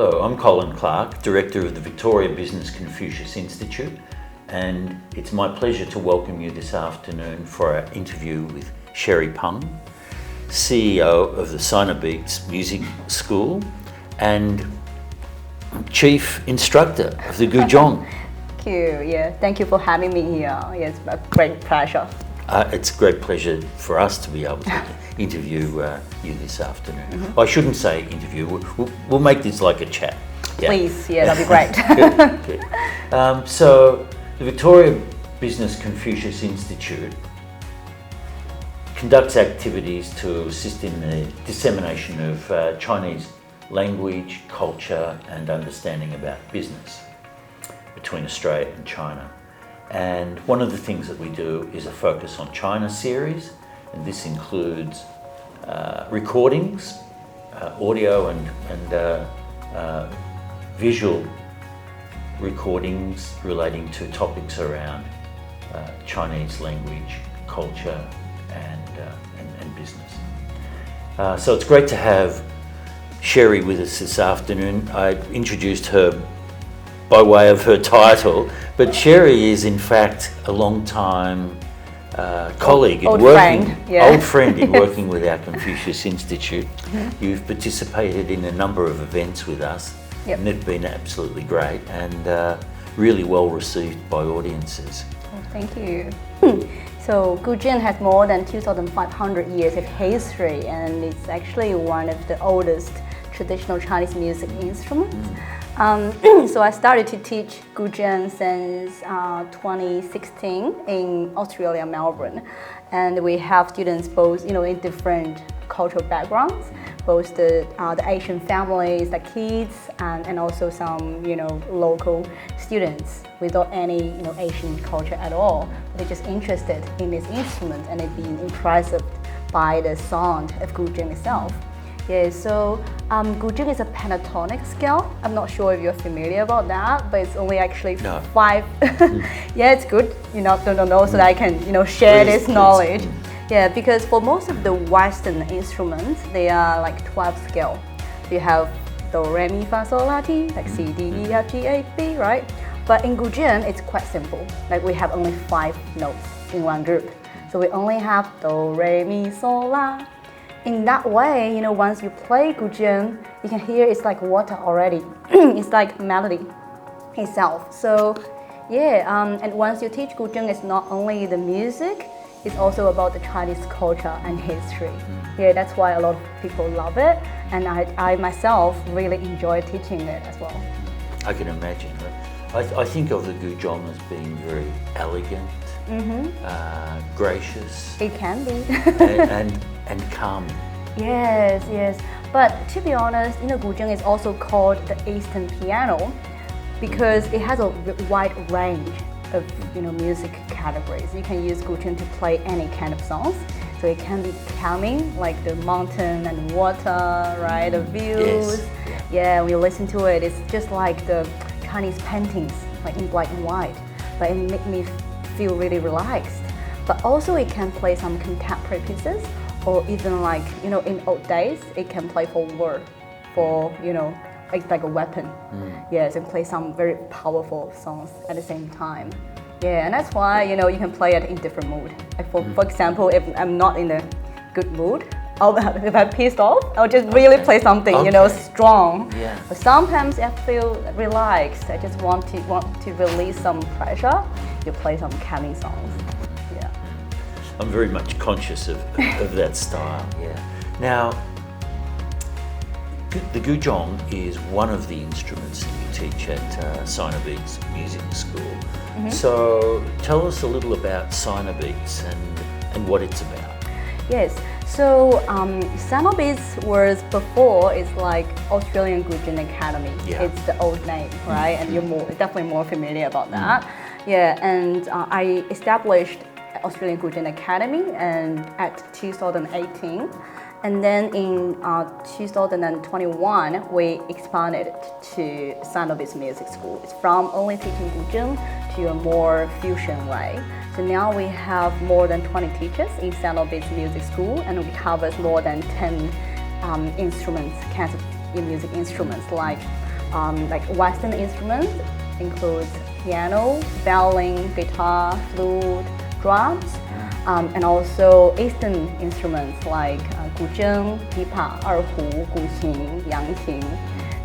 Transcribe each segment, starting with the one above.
Hello, I'm Colin Clark, Director of the Victoria Business Confucius Institute, and it's my pleasure to welcome you this afternoon for our interview with Sherry Peng, CEO of the Sinobeats Music School and Chief Instructor of the Guzheng. Thank you. Thank you for having me here. It's a great pleasure. It's a great pleasure for us to be able to interview you this afternoon. Mm-hmm. I shouldn't say interview, we'll make this like a chat. Yeah. Please, that'd be great. Good. So the Victoria Business Confucius Institute conducts activities to assist in the dissemination of Chinese language, culture and understanding about business between Australia and China. And one of the things that we do is a focus on China series, and this includes recordings, audio and visual recordings relating to topics around Chinese language, culture and business. So it's great to have Sherry with us this afternoon. I introduced her by way of her title, but Sherry is in fact a long-time colleague old friend in working with our Confucius Institute. Mm-hmm. You've participated in a number of events with us, and they've been absolutely great and really well received by audiences. Oh, thank you. So Guzheng has more than 2,500 years of history, and it's actually one of the oldest traditional Chinese music instruments. So I started to teach Guzheng since 2016 in Australia, Melbourne, and we have students both, in different cultural backgrounds, both the Asian families, the kids, and also some, local students without any, Asian culture at all. They're just interested in this instrument and it being impressed by the sound of Guzheng itself. So Guzheng is a pentatonic scale. I'm not sure if you're familiar about that, but it's only actually 5. It's good, to know so that I can, share this knowledge. Because for most of the Western instruments, they are like 12 scale. You have Do, Re, Mi, Fa, Sol, La, Ti, like C, D, E, F, G, A, B, right? But in Guzheng, it's quite simple. Like we have only 5 notes in one group. So we only have Do, Re, Mi, Sol, La. In that way, once you play Guzheng, you can hear it's like water already. It's like melody itself. So, and once you teach Guzheng, it's not only the music, it's also about the Chinese culture and history. That's why a lot of people love it, and I myself really enjoy teaching it as well. I can imagine. I think of the Guzheng as being very elegant, gracious. It can be. and calming. Yes. But to be honest, Guzheng is also called the Eastern piano because it has a wide range of music categories. You can use Guzheng to play any kind of songs. So it can be calming, like the mountain and water, right? The views. When you listen to it, it's just like the Chinese paintings, like in black and white. But it makes me feel really relaxed. But also it can play some contemporary pieces, or even like, in old days, it can play for war, it's like a weapon. So play some very powerful songs at the same time. And that's why, you can play it in different mood. Like for example, if I'm not in a good mood, if I'm pissed off, I'll just really play something, strong. But sometimes I feel relaxed. I just want to release some pressure. You play some calming songs. I'm very much conscious of that style. Now, the Guzheng is one of the instruments that you teach at Sinobeats Music School. So tell us a little about Sinobeats and what it's about. Yes, so Sinobeats was before, it's like Australian Guzheng Academy. It's the old name, right? And you're definitely more familiar about that. And I established Australian Guzheng Academy and at 2018, and then in 2021 we expanded to Sinobeats Music School. It's from only teaching Guzheng to a more fusion way. So now we have more than 20 teachers in Sinobeats Music School, and we cover more than 10 instruments, kinds of music instruments like like Western instruments, includes piano, violin, guitar, flute, drums, and also Eastern instruments like guzheng, pipa, erhu, guqin, yangqin.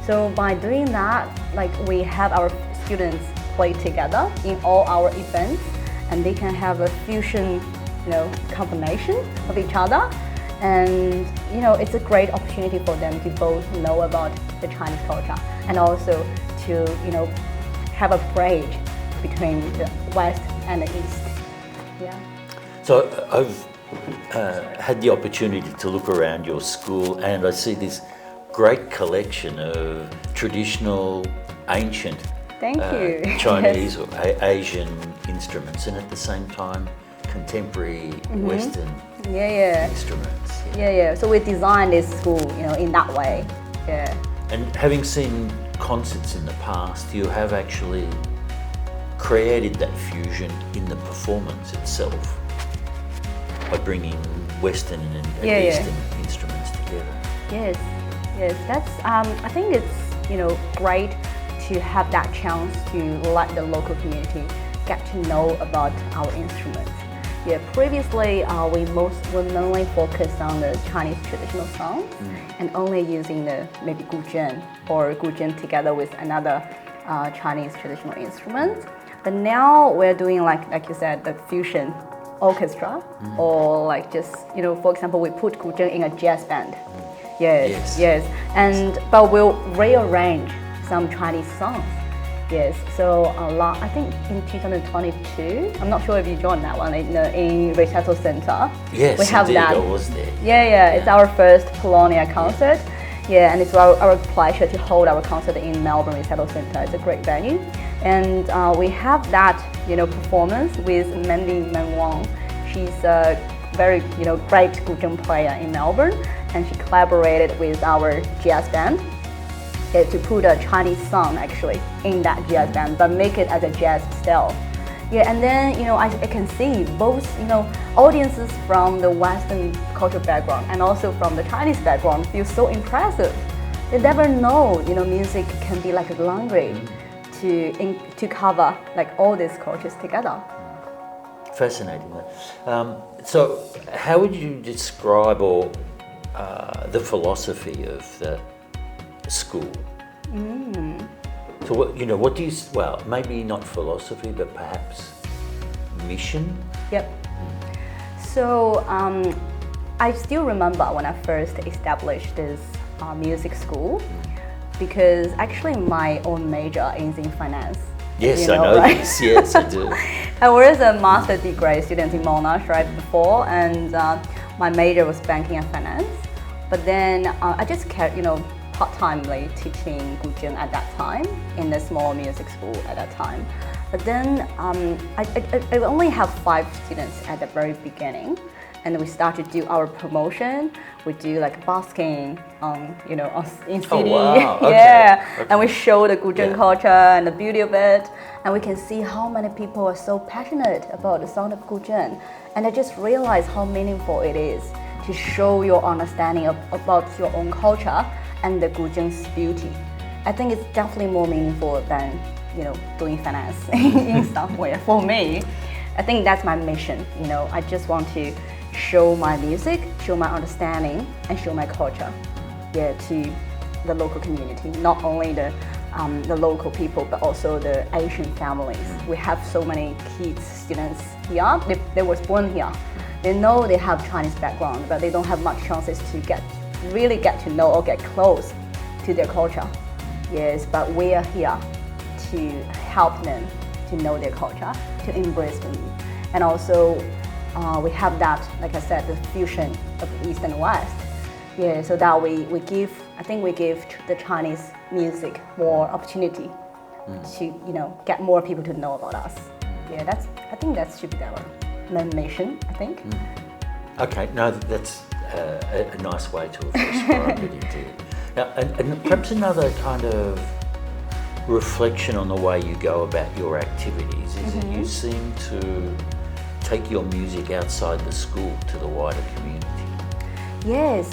So by doing that, like we have our students play together in all our events, and they can have a fusion, combination of each other. And it's a great opportunity for them to both know about the Chinese culture and also to have a bridge between the West and the East. Yeah. So I've had the opportunity to look around your school, and I see this great collection of traditional, ancient Thank you. Chinese or Asian instruments, and at the same time contemporary Western instruments. Yeah. So we designed this school, in that way. Yeah. And having seen concerts in the past, you have actually created that fusion in the performance itself by bringing Western and Eastern instruments together. Yes. That's. I think it's great to have that chance to let the local community get to know about our instruments. Yeah, previously we mainly focused on the Chinese traditional songs and only using the maybe guzheng or guzheng together with another Chinese traditional instrument. But now we're doing like you said, the fusion orchestra, or like just for example, we put guzheng in a jazz band. Yes. But we'll rearrange some Chinese songs. Yes, so a lot. I think in 2022, I'm not sure if you joined that one in Recital Center. Yes, we have indeed, that. I was there. Yeah, it's our first Polonia concert. Yeah, and it's our pleasure to hold our concert in Melbourne Recital Center. It's a great venue, and we have that performance with Mandy Manwang. She's a very great guzheng player in Melbourne, and she collaborated with our jazz band to put a Chinese song actually in that jazz band, but make it as a jazz style. Yeah, and then I can see both audiences from the Western cultural background and also from the Chinese background feel so impressive. They never know music can be like a language to cover like all these cultures together. Fascinating. So how would you describe the philosophy of the school? So what do you, well, maybe not philosophy, but perhaps mission? Yep. So I still remember when I first established this music school, because actually my own major is in finance. Yes, I know right? this. Yes, I do. I was a master degree student in Monash right before, and my major was banking and finance. But then I just kept, part-timely teaching guzheng at that time in the small music school at that time. But then I only have 5 students at the very beginning, and we started to do our promotion. We do like busking, in city. Oh, wow. Okay. Yeah, and we show the guzheng culture and the beauty of it, and we can see how many people are so passionate about the sound of guzheng. And I just realized how meaningful it is to show your understanding about your own culture and the guzheng's beauty. I think it's definitely more meaningful than doing finance in somewhere. For me, I think that's my mission. I just want to show my music, show my understanding, and show my culture, to the local community. Not only the local people, but also the Asian families. We have so many kids, students here. They were born here. They know they have Chinese background, but they don't have much chances to really get to know or get close to their culture. Yes, but we are here to help them to know their culture, to embrace them. And also we have that, like I said, the fusion of East and West. Yeah, so that we give the Chinese music more opportunity to get more people to know about us. Yeah, I think that should be our main mission, I think. Okay, no, that's a nice way to describe it indeed. Now, and perhaps another kind of reflection on the way you go about your activities is that you seem to take your music outside the school to the wider community. Yes,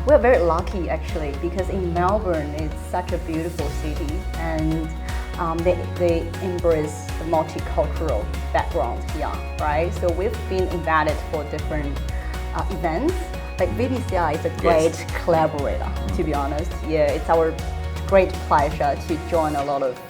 we're very lucky actually because in Melbourne it's such a beautiful city and they embrace the multicultural background here, right? So we've been invited for different events. Like VBCI is a great collaborator, to be honest. Yeah, it's our great pleasure to join a lot of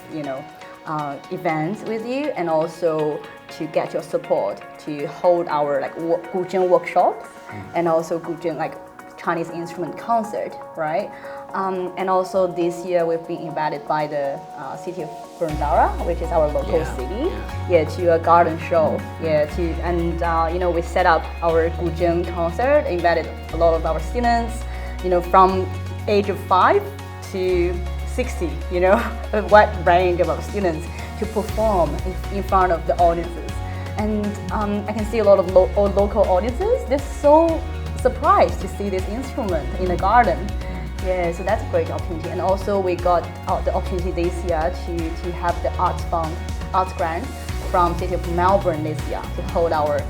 events with you and also to get your support to hold our like Guzheng workshops and also Guzheng like Chinese instrument concert, right? And also this year we've been invited by the city of Bundara, which is our local city, to a garden show. We set up our Guzheng concert, invited a lot of our students, from age of 5 to 60, a wide range of our students to perform in front of the audiences. And I can see a lot of local audiences. They're so surprised to see this instrument in the garden. Yeah, so that's a great opportunity. And also we got the opportunity this year to have the arts grant from City of Melbourne this year to hold our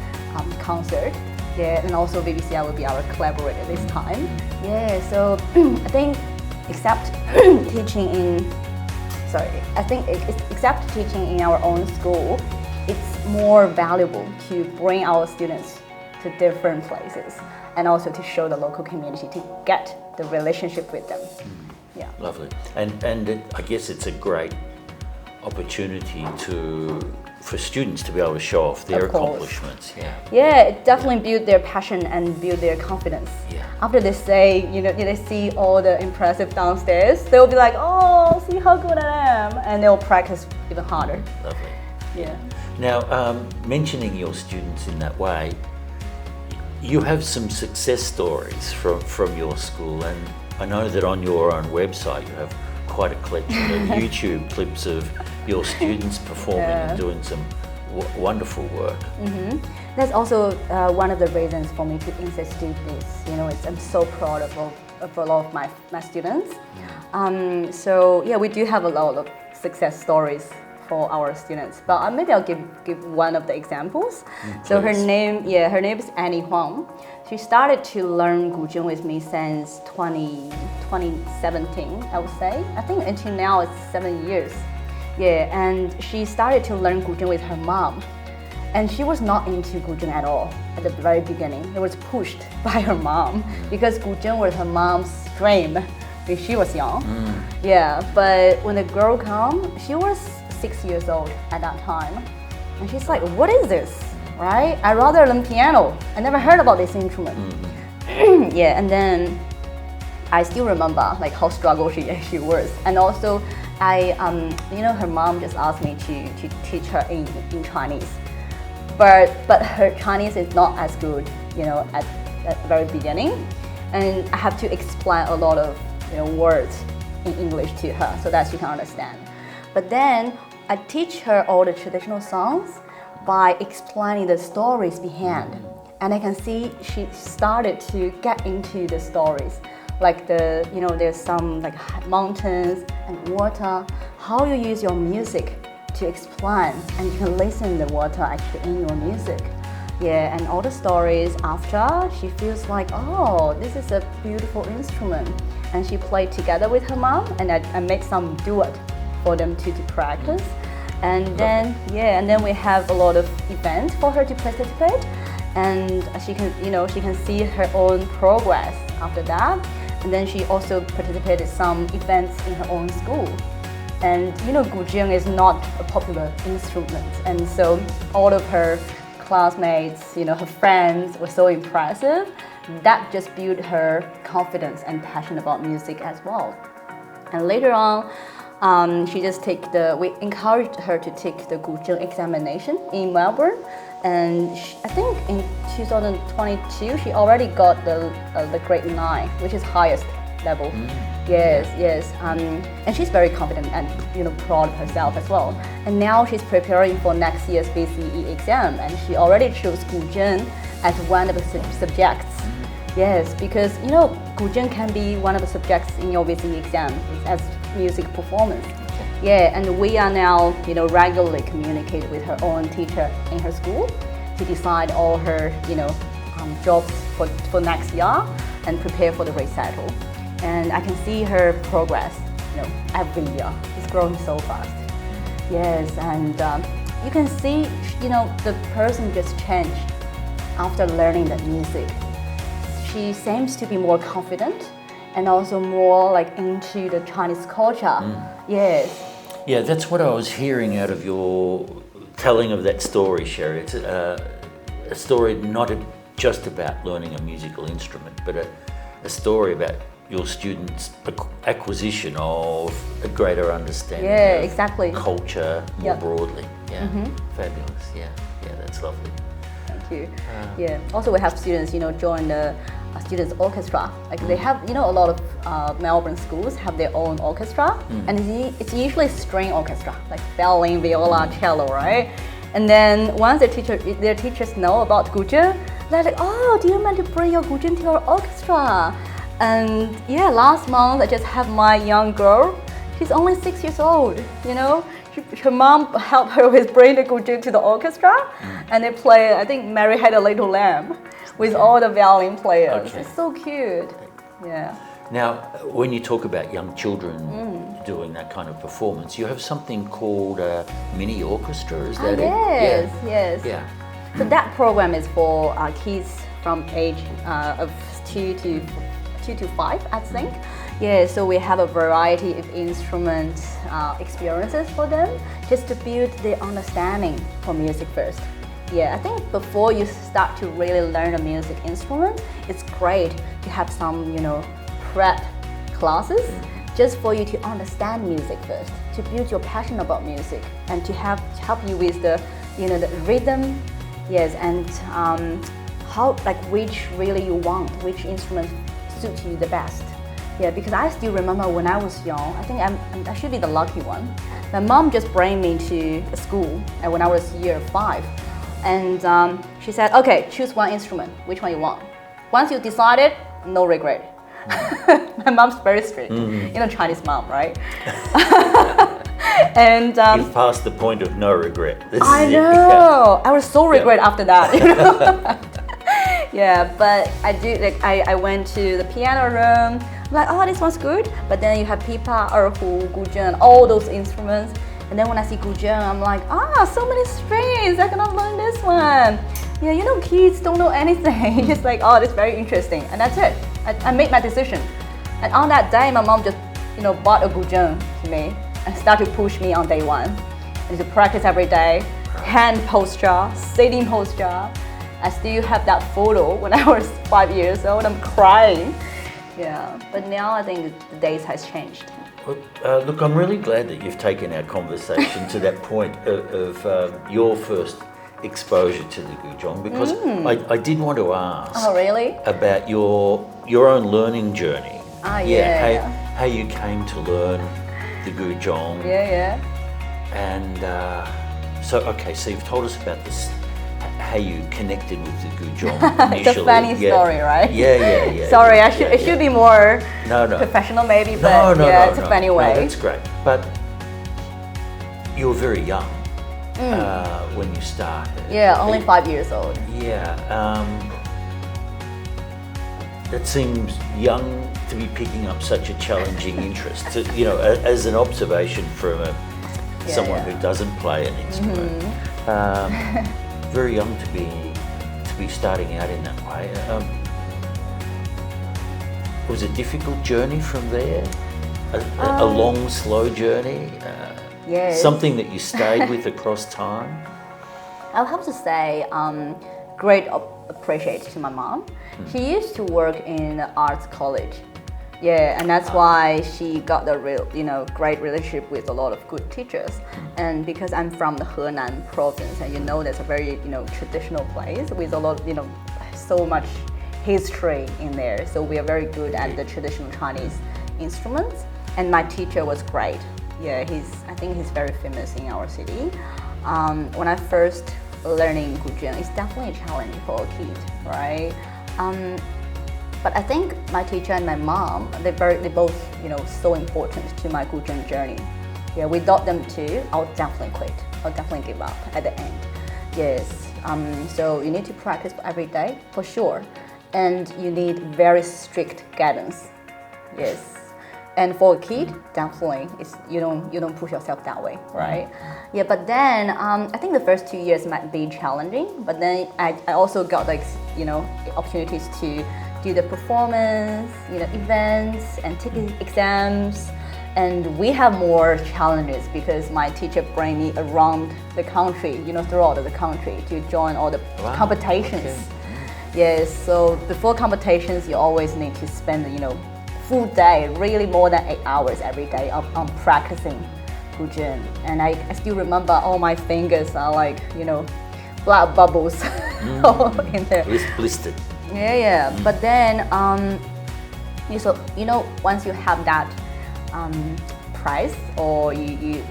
concert. Yeah, and also VBCI will be our collaborator this time. Yeah, so I think except teaching in our own school, it's more valuable to bring our students to different places and also to show the local community to get the relationship with them. Yeah. Lovely. And I guess it's a great opportunity for students to be able to show off their accomplishments. Yeah, it definitely build their passion and build their confidence. Yeah. After they say, they see all the impressive downstairs, they'll be like, oh, see how good I am, and they'll practice even harder. Lovely. Yeah. Now, mentioning your students in that way, you have some success stories from your school, and I know that on your own website you have quite a collection of YouTube clips of your students performing and doing some wonderful work. That's also one of the reasons for me to institute this. I'm so proud of a lot of my students. We do have a lot of success stories for our students, but maybe I'll give one of the examples. So her name is Annie Huang. She started to learn Guzheng with me since 2017, I would say. I think until now it's 7 years. Yeah, and she started to learn Guzheng with her mom. And she was not into Guzheng at all at the very beginning. It was pushed by her mom because Guzheng was her mom's dream when she was young. Yeah, but when the girl came, she was 6 years old at that time. And she's like, what is this, right? I'd rather learn piano. I never heard about this instrument. Yeah, and then I still remember like how struggle she was. And also, her mom just asked me to teach her in Chinese. But her Chinese is not as good, at the very beginning. And I have to explain a lot of, words in English to her so that she can understand. But then I teach her all the traditional songs by explaining the stories behind. And I can see she started to get into the stories. Like there's some like mountains and water, how you use your music to explain, and you can listen to the water actually in your music. Yeah, and all the stories after, she feels like, oh, this is a beautiful instrument. And she played together with her mom, and I make some duet for them to practice. And then we have a lot of events for her to participate, and she can see her own progress after that. And then she also participated some events in her own school. And Guzheng is not a popular instrument, and so all of her classmates, her friends were so impressive. That just built her confidence and passion about music as well. And later on, we encouraged her to take the Guzheng examination in Melbourne. And I think in 2022, she already got the grade 9, which is highest level. Yes. And she's very confident and proud of herself as well. And now she's preparing for next year's VBCI exam, and she already chose Guzheng as one of the subjects. Yes, because Guzheng can be one of the subjects in your VBCI exam as music performance. Yeah, and we are now regularly communicate with her own teacher in her school to decide all her jobs for next year and prepare for the recital. And I can see her progress, every year. It's growing so fast. Yes, and you can see, the person just changed after learning that music. She seems to be more confident and also more like into the Chinese culture. Yes. Yeah, that's what I was hearing out of your telling of that story, Sherry. It's a story not just about learning a musical instrument, but a story about your students' acquisition of a greater understanding of exactly. culture more broadly. Yeah, fabulous. Yeah, that's lovely. Thank you. Also we have students, join the students' orchestra. Like they have, a lot of Melbourne schools have their own orchestra, and it's usually string orchestra, like violin, viola, cello, right? And then once their teachers know about guzheng, they're like, oh, do you want to bring your guzheng to your orchestra? And last month I just have my young girl. She's only 6 years old. Her mom helped her with bring the guzheng to the orchestra, and they play, I think, Mary Had a Little Lamb with all the violin players. Okay. It's so cute. Yeah. Now, when you talk about young children doing that kind of performance, you have something called a mini orchestra, is that Yes, it? yes. Yeah. So that program is for kids from age of 2 to 5, I think. Yeah, so we have a variety of instrument experiences for them, just to build their understanding for music first. Yeah, I think before you start to really learn a music instrument, it's great to have some, prep classes just for you to understand music first, to build your passion about music, and to help you with the, the rhythm, yes, and which really you want, which instrument suits you the best. Yeah, because I still remember when I was young, I think I should be the lucky one. My mom just brought me to a school when I was year 5. And she said, okay, choose one instrument, which one you want. Once you decided, no regret. My mom's very strict, Chinese mom, right? And You've passed the point of no regret. I know. I was so regret after that. Yeah, but I do. I went to the piano room. I'm like, oh, this one's good. But then you have pipa, erhu, guzheng, all those instruments. And then when I see guzheng, I'm like, so many strings. I cannot learn this one. Yeah, kids don't know anything. Just like, oh, this is very interesting, and that's it. I made my decision. And on that day, my mom just, bought a guzheng to me and started to push me on day 1. And to practice every day, hand posture, sitting posture. I still have that photo when I was 5 years old. I'm crying. Yeah, but now I think the days has changed. Look, I'm really glad that you've taken our conversation to that point of your first exposure to the guzheng, because I did want to ask. Oh, really? About your own learning journey. How you came to learn the guzheng. Yeah. And so you've told us about this, how you connected with the guzheng initially. It's a funny story, right? Yeah. Sorry, I should be more no. professional maybe, but it's a funny way. No, that's great. But you were very young when you started. Yeah, only 5 years old. Yeah. That seems young to be picking up such a challenging interest. As an observation from someone who doesn't play an instrument. Very young to be starting out in that way. Was it a difficult journey from there? A long, slow journey? Yes. Something that you stayed with across time? I'll have to say, great appreciate to my mom. She used to work in the arts college. Yeah, and that's why she got the real, great relationship with a lot of good teachers. And because I'm from the Henan province, and that's a very, traditional place with a lot of, so much history in there. So we are very good at the traditional Chinese instruments. And my teacher was great. Yeah, I think he's very famous in our city. When I first learning guzheng, it's definitely a challenge for a kid, right? But I think my teacher and my mom, they both, so important to my guzheng journey. Yeah, without them too, I'll definitely quit. I'll definitely give up at the end. Yes, So you need to practice every day for sure, and you need very strict guidance. Yes. And for a kid, definitely, you don't push yourself that way, right? Yeah, but then I think the first 2 years might be challenging, but then I also got opportunities to do the performance, events and take exams, and we have more challenges because my teacher bring me around the country, throughout the country to join all the competitions. Okay. Yes, so before competitions, you always need to spend, full day, really more than 8 hours every day on practicing Guzheng. And I still remember all my fingers are like, black bubbles in there. Blistered. Yeah. But then, once you have that prize or you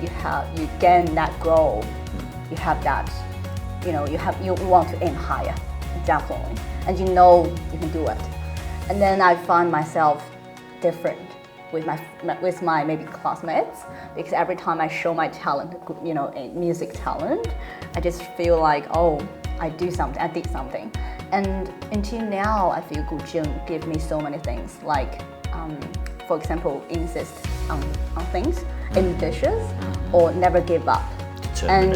gain that goal, you have that, you want to aim higher, definitely. And you can do it. And then I found myself different with my maybe classmates, because every time I show my talent, music talent, I just feel like, I did something. And until now, I feel Guzheng give me so many things, like, for example, insist on things, ambitious, or never give up. And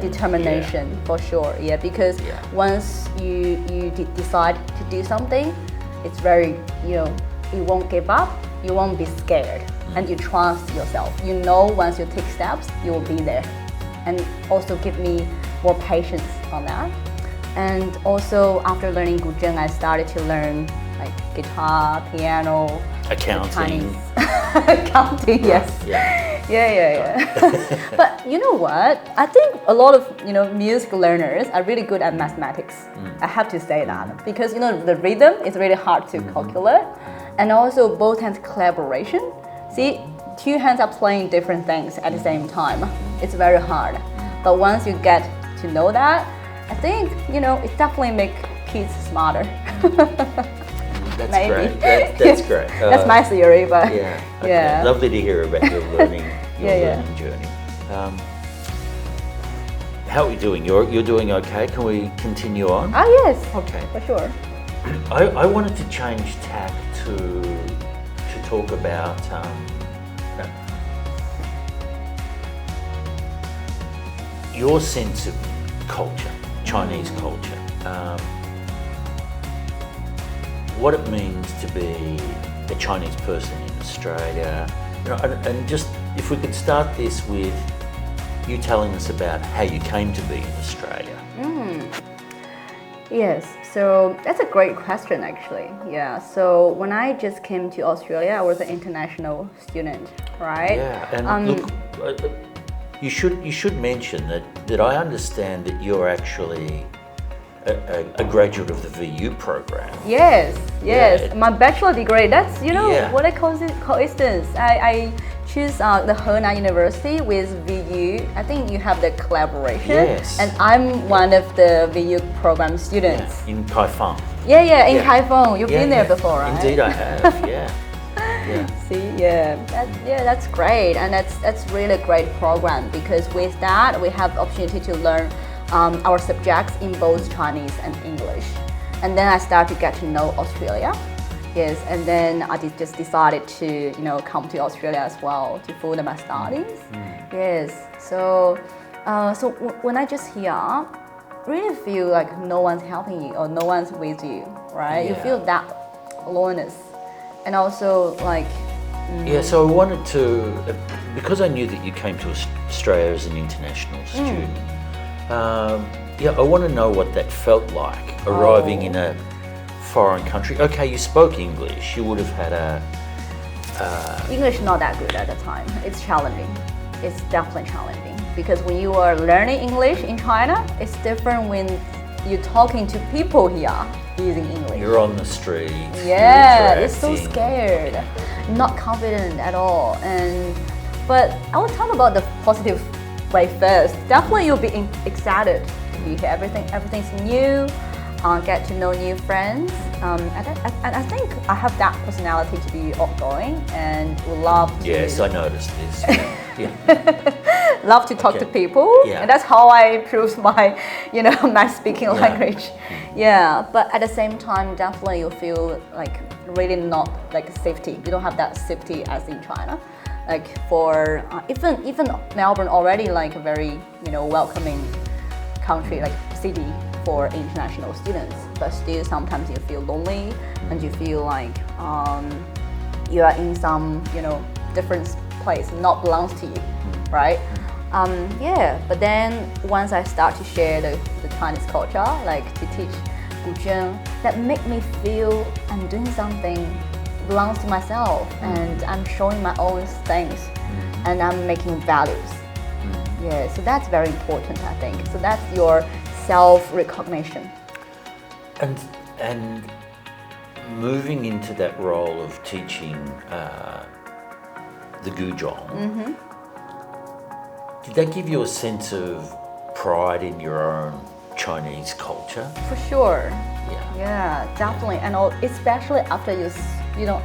determination for sure. Yeah, because once you decide to do something, it's very, you won't give up, you won't be scared, and you trust yourself. Once you take steps, you will be there. And also give me more patience on that. And also after learning Guzheng, I started to learn like guitar, piano, accounting. Accounting, yes. Yeah. But you know what? I think a lot of music learners are really good at mathematics. I have to say that because the rhythm is really hard to calculate. And also both hands collaboration. See, two hands are playing different things at the same time. It's very hard. But once you get to know that, I think, it definitely makes kids smarter. That's Maybe. great. That's great. That's my theory, but yeah. Lovely to hear about your learning, learning journey. How are we doing? You're doing okay? Can we continue on? Ah, yes. Okay. For sure. I wanted to change tack to talk about your sense of culture, Chinese culture, what it means to be a Chinese person in Australia, and just if we could start this with you telling us about how you came to be in Australia. Yes, so that's a great question actually. Yeah, so when I just came to Australia, I was an international student, right? Yeah, and look, you should mention that I understand that you're actually a graduate of the VU program. Yes. My bachelor degree. That's what I call it coincidence. I choose the Henan University with VU. I think you have the collaboration. Yes. And I'm one of the VU program students. In Kaifeng. Yeah, in Kaifeng. You've been there before, right? Indeed, I have. Yeah. See, that's great, and that's really a great program because with that we have the opportunity to learn our subjects in both Chinese and English, and then I started to get to know Australia. Yes, and then I just decided to come to Australia as well to further my studies. Yes, so when I just here, really feel like no one's helping you or no one's with you, right? Yeah. You feel that loneliness. And also so I wanted to, because I knew that you came to Australia as an international student, I want to know what that felt like, arriving in a foreign country. Okay, you spoke English, you would have had English not that good at the time. It's challenging. It's definitely challenging because when you are learning English in China, it's different when you're talking to people here using English. You're on the street. Yeah, you're so scared, not confident at all. But I will talk about the positive way first. Definitely, you'll be excited to be here. Everything's new. Get to know new friends. And I think I have that personality to be outgoing and would love to. Yes, I noticed this. Yeah. Love to talk to people, Yeah. and that's how I improve my, my speaking Yeah. language. Yeah, but at the same time, definitely you feel like really not like safety. You don't have that safety as in China. Like for even Melbourne already like a very welcoming country, like city for international students, but still sometimes you feel lonely and you feel like you are in some different place, not belongs to you, right? Yeah, but then once I start to share the Chinese culture, like to teach Guzheng, that make me feel I'm doing something belongs to myself and I'm showing my own things and I'm making values. Yeah, so that's very important, I think. So that's your self-recognition. And moving into that role of teaching the Guzheng, did that give you a sense of pride in your own Chinese culture? For sure. Yeah. Yeah, definitely. And especially after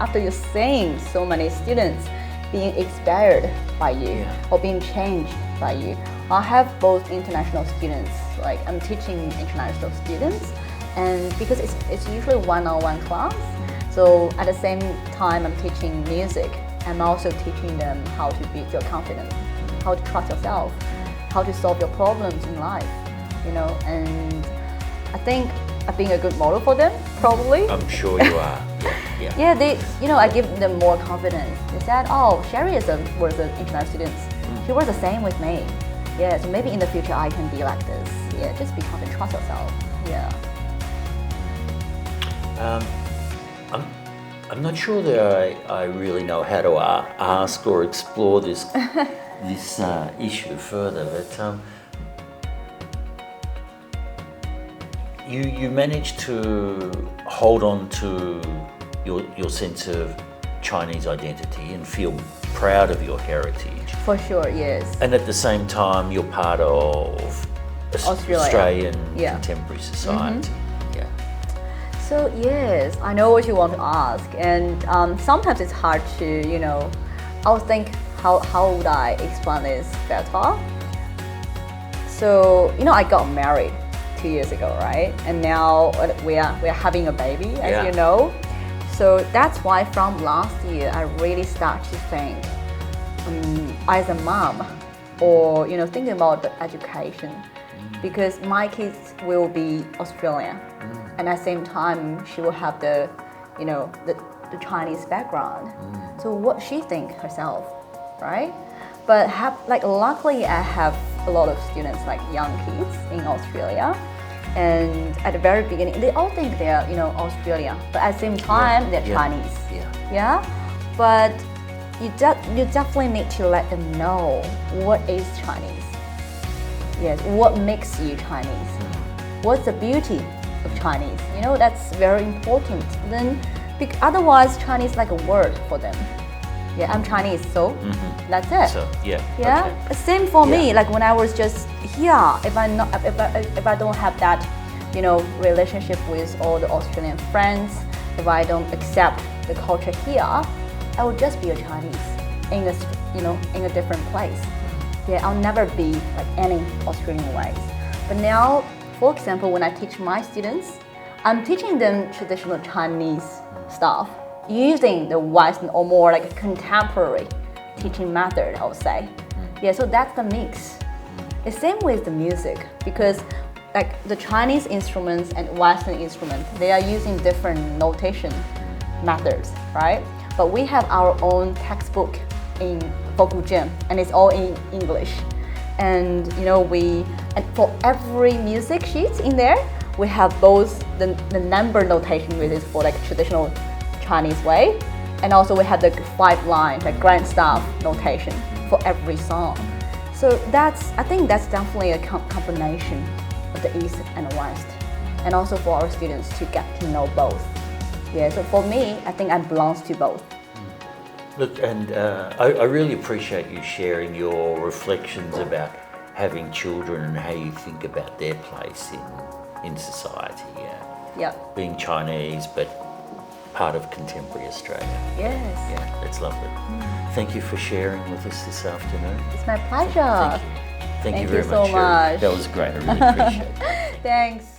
after you're seeing so many students being inspired by you or being changed by you. I have both international students, like I'm teaching international students, and because it's usually one-on-one class, so at the same time I'm teaching music, I'm also teaching them how to build your confidence, how to trust yourself, how to solve your problems in life, and I think I'm being a good model for them, probably. I'm sure you are. Yeah. Yeah, they, I give them more confidence. They said, "Oh, Sherry was an international student. She was the same with me. Yeah, so maybe in the future I can be like this. Yeah, just be confident, trust yourself. Yeah." I'm not sure that I really know how to ask or explore this this issue further, but you managed to hold on to your sense of Chinese identity and feel proud of your heritage. For sure, yes. And at the same time, you're part of Australian contemporary society. Yeah. So yes, I know what you want to ask, and sometimes it's hard to, I'll think how would I explain this better. So I got married 2 years ago, right? And now we are having a baby, as you know. So that's why from last year I really start to think as a mom, or thinking about the education, because my kids will be Australian, and at the same time she will have the Chinese background. So what she think herself, right? But luckily I have a lot of students, like young kids in Australia. And at the very beginning, they all think they're, Australian, but at the same time, they're Chinese. Yeah. But you definitely need to let them know what is Chinese. Yes, what makes you Chinese? What's the beauty of Chinese? That's very important. Then, otherwise, Chinese is like a word for them. Yeah, I'm Chinese, so that's it. So Yeah. Okay. Same for me. Like when I was just here, if I don't have that, relationship with all the Australian friends, if I don't accept the culture here, I would just be a Chinese in a different place. Yeah, I'll never be like any Australian ways. But now, for example, when I teach my students, I'm teaching them traditional Chinese stuff, using the Western or more like contemporary teaching method, I would say. Yeah, so that's the mix. The same with the music, because like the Chinese instruments and Western instruments, they are using different notation methods, right? But we have our own textbook for Guzheng, and it's all in English. And and for every music sheet in there, we have both the number notation, which is for like traditional Chinese way, and also we have the 5-line, like grand staff notation for every song. So I think that's definitely a combination of the East and the West, and also for our students to get to know both. Yeah, so for me, I think I belong to both. Look, and I really appreciate you sharing your reflections about having children and how you think about their place in society. Yeah. Being Chinese, but part of contemporary Australia. Yes. Yeah, that's lovely. Thank you for sharing with us this afternoon. It's my pleasure. Thank you. Thank you Thank very you so much, Sherry. much. That was great. I really appreciate it. Thanks.